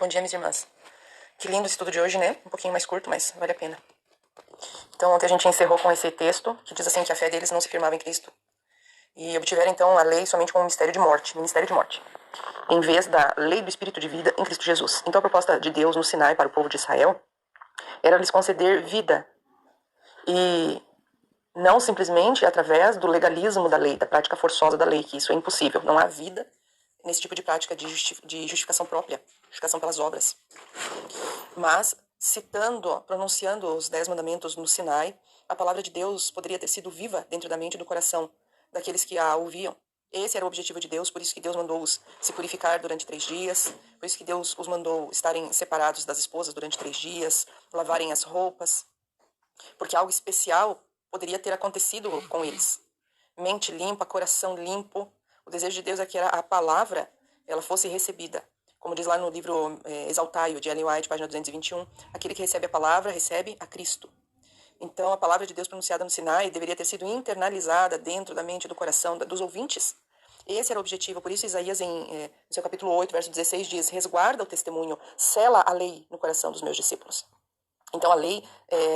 Bom dia, minhas irmãs. Que lindo esse estudo de hoje, né? Um pouquinho mais curto, mas vale a pena. Então, ontem a gente encerrou com esse texto, que diz assim que a fé deles não se firmava em Cristo. E obtiveram, então, a lei somente como ministério de morte, em vez da lei do Espírito de vida em Cristo Jesus. Então, a proposta de Deus no Sinai para o povo de Israel era lhes conceder vida. E não simplesmente através do legalismo da lei, da prática forçosa da lei, que isso é impossível. Não há vida nesse tipo de prática de justificação própria, justificação pelas obras. Mas, pronunciando os 10 mandamentos no Sinai, a palavra de Deus poderia ter sido viva dentro da mente e do coração daqueles que a ouviam. Esse era o objetivo de Deus, por isso que Deus mandou-os se purificar durante 3 dias, por isso que Deus os mandou estarem separados das esposas durante 3 dias, lavarem as roupas, porque algo especial poderia ter acontecido com eles. Mente limpa, coração limpo. O desejo de Deus é que a palavra ela fosse recebida. Como diz lá no livro Exaltai-o, de Ellen White, página 221, aquele que recebe a palavra, recebe a Cristo. Então, a palavra de Deus pronunciada no Sinai deveria ter sido internalizada dentro da mente e do coração dos ouvintes. Esse era o objetivo, por isso Isaías, no seu capítulo 8, verso 16, diz: resguarda o testemunho, sela a lei no coração dos meus discípulos. Então, a lei,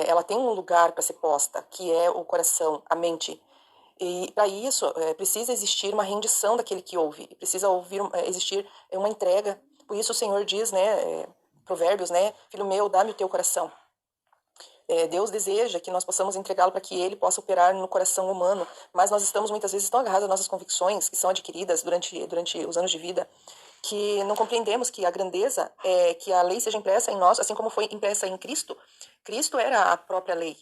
ela tem um lugar para ser posta, que é o coração, a mente. E para isso, precisa existir uma rendição daquele que ouve, precisa existir uma entrega. Por isso o Senhor diz, Provérbios, filho meu, dá-me o teu coração. Deus deseja que nós possamos entregá-lo para que ele possa operar no coração humano, mas nós estamos muitas vezes tão agarrados às nossas convicções, que são adquiridas durante os anos de vida, que não compreendemos que a grandeza é que a lei seja impressa em nós, assim como foi impressa em Cristo. Cristo era a própria lei,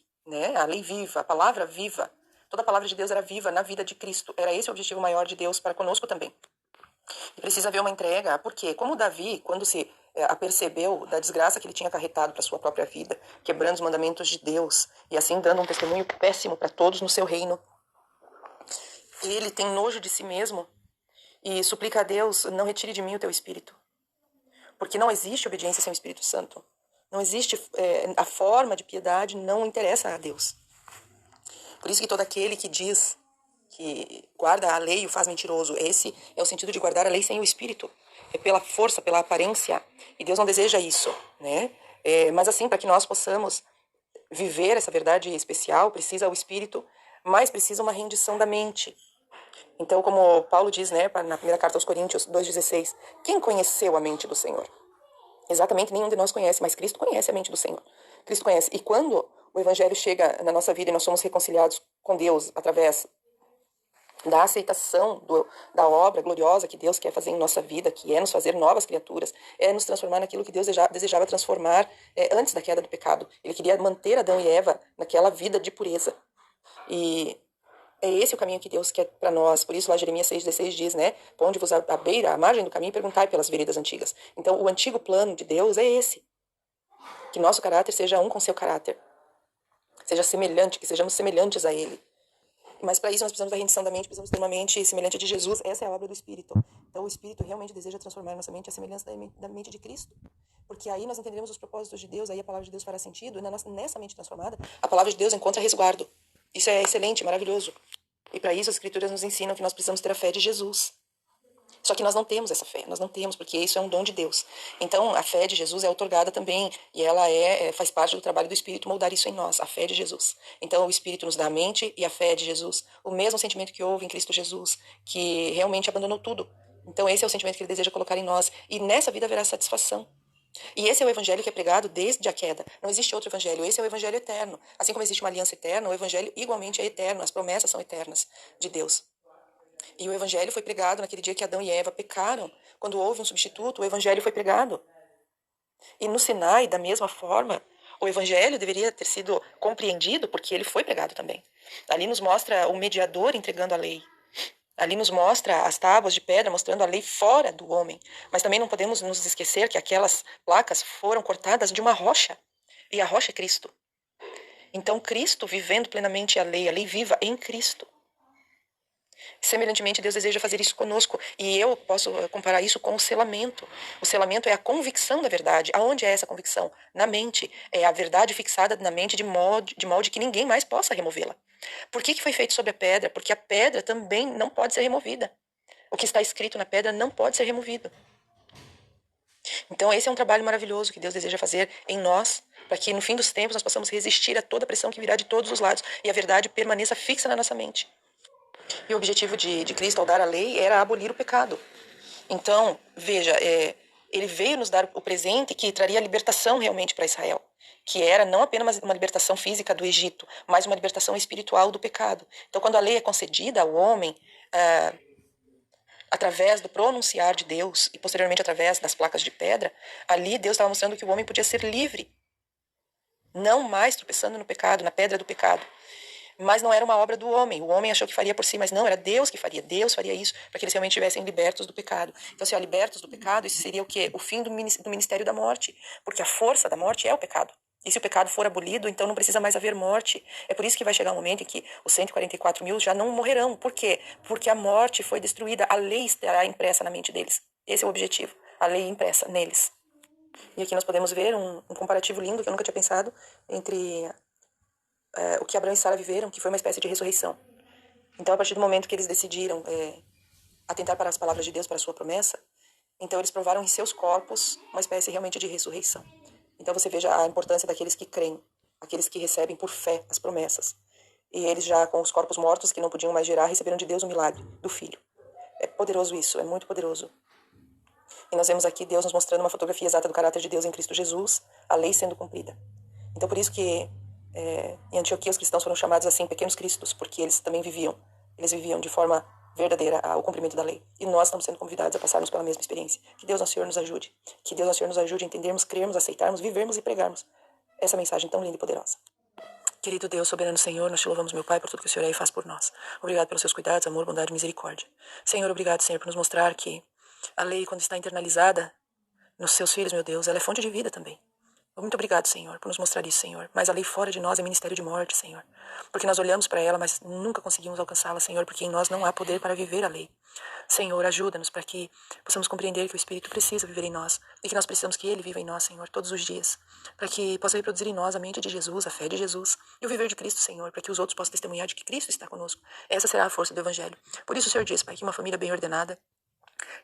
a lei viva, a palavra viva. Toda a palavra de Deus era viva na vida de Cristo. Era esse o objetivo maior de Deus para conosco também. E precisa haver uma entrega, porque como Davi, quando se apercebeu da desgraça que ele tinha acarretado para a sua própria vida, quebrando os mandamentos de Deus e assim dando um testemunho péssimo para todos no seu reino, ele tem nojo de si mesmo e suplica a Deus: não retire de mim o teu Espírito. Porque não existe obediência sem o Espírito Santo. Não existe, a forma de piedade não interessa a Deus. Por isso que todo aquele que diz que guarda a lei e o faz mentiroso, esse é o sentido de guardar a lei sem o Espírito. É pela força, pela aparência. E Deus não deseja isso, mas assim, para que nós possamos viver essa verdade especial, precisa o Espírito, mas precisa uma rendição da mente. Então, como Paulo diz, na primeira carta aos Coríntios 2,16, quem conheceu a mente do Senhor? Exatamente, nenhum de nós conhece, mas Cristo conhece a mente do Senhor. Cristo conhece. E quando o Evangelho chega na nossa vida e nós somos reconciliados com Deus através da aceitação da obra gloriosa que Deus quer fazer em nossa vida, que é nos fazer novas criaturas, é nos transformar naquilo que Deus desejava transformar antes da queda do pecado. Ele queria manter Adão e Eva naquela vida de pureza. E é esse o caminho que Deus quer para nós. Por isso lá Jeremias 6,16 diz, ponde-vos à beira, à margem do caminho e perguntai pelas veredas antigas. Então o antigo plano de Deus é esse. Que nosso caráter seja um com seu caráter. Seja semelhante, que sejamos semelhantes a Ele. Mas para isso nós precisamos da rendição da mente, precisamos ter uma mente semelhante a de Jesus. Essa é a obra do Espírito. Então o Espírito realmente deseja transformar nossa mente à semelhança da mente de Cristo. Porque aí nós entenderemos os propósitos de Deus, aí a palavra de Deus fará sentido, e nessa mente transformada, a palavra de Deus encontra resguardo. Isso é excelente, maravilhoso. E para isso as Escrituras nos ensinam que nós precisamos ter a fé de Jesus. Só que nós não temos essa fé, nós não temos, porque isso é um dom de Deus. Então, a fé de Jesus é outorgada também, e ela faz parte do trabalho do Espírito moldar isso em nós, a fé de Jesus. Então, o Espírito nos dá a mente e a fé de Jesus, o mesmo sentimento que houve em Cristo Jesus, que realmente abandonou tudo. Então, esse é o sentimento que Ele deseja colocar em nós, e nessa vida haverá satisfação. E esse é o evangelho que é pregado desde a queda. Não existe outro evangelho, esse é o evangelho eterno. Assim como existe uma aliança eterna, o evangelho igualmente é eterno, as promessas são eternas de Deus. E o evangelho foi pregado naquele dia que Adão e Eva pecaram. Quando houve um substituto, o evangelho foi pregado. E no Sinai, da mesma forma, o evangelho deveria ter sido compreendido porque ele foi pregado também. Ali nos mostra o mediador entregando a lei. Ali nos mostra as tábuas de pedra mostrando a lei fora do homem. Mas também não podemos nos esquecer que aquelas placas foram cortadas de uma rocha. E a rocha é Cristo. Então Cristo vivendo plenamente a lei viva em Cristo. Semelhantemente, Deus deseja fazer isso conosco. E eu posso comparar isso com o selamento. O selamento é a convicção da verdade. Aonde é essa convicção? Na mente. É a verdade fixada na mente de modo que ninguém mais possa removê-la. Por que foi feito sobre a pedra? Porque a pedra também não pode ser removida. O que está escrito na pedra não pode ser removido. Então, Então esse é um trabalho maravilhoso que Deus deseja fazer em nós, para que no fim dos tempos nós possamos resistir a toda a pressão que virá de todos os lados e a verdade permaneça fixa na nossa mente. E o objetivo de Cristo ao dar a lei era abolir o pecado. Então, veja, ele veio nos dar o presente que traria a libertação realmente para Israel, que era não apenas uma libertação física do Egito, mas uma libertação espiritual do pecado. Então, quando a lei é concedida ao homem, através do pronunciar de Deus e posteriormente através das placas de pedra, ali Deus estava mostrando que o homem podia ser livre, não mais tropeçando no pecado, na pedra do pecado. Mas não era uma obra do homem. O homem achou que faria por si, mas não, era Deus que faria. Deus faria isso para que eles realmente estivessem libertos do pecado. Então, se libertos do pecado, isso seria o quê? O fim do ministério da morte. Porque a força da morte é o pecado. E se o pecado for abolido, então não precisa mais haver morte. É por isso que vai chegar um momento em que os 144 mil já não morrerão. Por quê? Porque a morte foi destruída. A lei estará impressa na mente deles. Esse é o objetivo. A lei impressa neles. E aqui nós podemos ver um comparativo lindo que eu nunca tinha pensado entre o que Abraão e Sara viveram, que foi uma espécie de ressurreição. Então, a partir do momento que eles decidiram atentar para as palavras de Deus, para a sua promessa, então eles provaram em seus corpos uma espécie realmente de ressurreição. Então você veja a importância daqueles que creem, aqueles que recebem por fé as promessas. E eles já com os corpos mortos, que não podiam mais gerar, receberam de Deus o milagre do Filho. É poderoso isso, é muito poderoso. E nós vemos aqui Deus nos mostrando uma fotografia exata do caráter de Deus em Cristo Jesus, a lei sendo cumprida. Então por isso que em Antioquia os cristãos foram chamados assim, pequenos cristos, porque eles também viviam de forma verdadeira o cumprimento da lei. E nós estamos sendo convidados a passarmos pela mesma experiência. Que Deus nosso Senhor nos ajude. Que Deus nosso Senhor nos ajude a entendermos, crermos, aceitarmos, vivermos e pregarmos essa mensagem tão linda e poderosa. Querido Deus, soberano Senhor, nós te louvamos, meu Pai, por tudo que o Senhor é e faz por nós. Obrigado pelos seus cuidados, amor, bondade e misericórdia. Senhor, obrigado, Senhor, por nos mostrar que a lei, quando está internalizada nos seus filhos, meu Deus, ela é fonte de vida também. Muito obrigado, Senhor, por nos mostrar isso, Senhor. Mas a lei fora de nós é ministério de morte, Senhor. Porque nós olhamos para ela, mas nunca conseguimos alcançá-la, Senhor, porque em nós não há poder para viver a lei. Senhor, ajuda-nos para que possamos compreender que o Espírito precisa viver em nós e que nós precisamos que Ele viva em nós, Senhor, todos os dias. Para que possa reproduzir em nós a mente de Jesus, a fé de Jesus e o viver de Cristo, Senhor, para que os outros possam testemunhar de que Cristo está conosco. Essa será a força do Evangelho. Por isso o Senhor diz, Pai, que uma família bem ordenada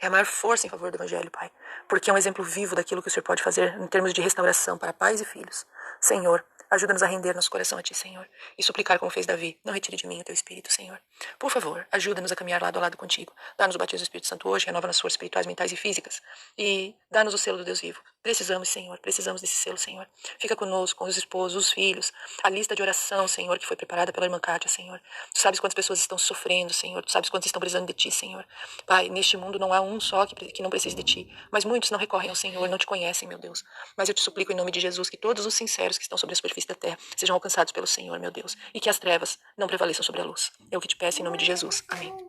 é a maior força em favor do Evangelho, Pai. Porque é um exemplo vivo daquilo que o Senhor pode fazer em termos de restauração para pais e filhos. Senhor, ajuda-nos a render nosso coração a Ti, Senhor. E suplicar como fez Davi. Não retire de mim o Teu Espírito, Senhor. Por favor, ajuda-nos a caminhar lado a lado contigo. Dá-nos o batismo do Espírito Santo hoje, renova nas forças espirituais, mentais e físicas. E dá-nos o selo do Deus vivo. Precisamos, Senhor, precisamos desse selo, Senhor. Fica conosco, com os esposos, os filhos. A lista de oração, Senhor, que foi preparada pela irmã Kátia, Senhor. Tu sabes quantas pessoas estão sofrendo, Senhor. Tu sabes quantas estão precisando de Ti, Senhor. Pai, neste mundo não há um só que não precise de Ti. Mas muitos não recorrem ao Senhor, não Te conhecem, meu Deus. Mas eu Te suplico em nome de Jesus que todos os sinceros que estão sobre a superfície da terra sejam alcançados pelo Senhor, meu Deus. E que as trevas não prevaleçam sobre a luz. É o que Te peço em nome de Jesus. Amém.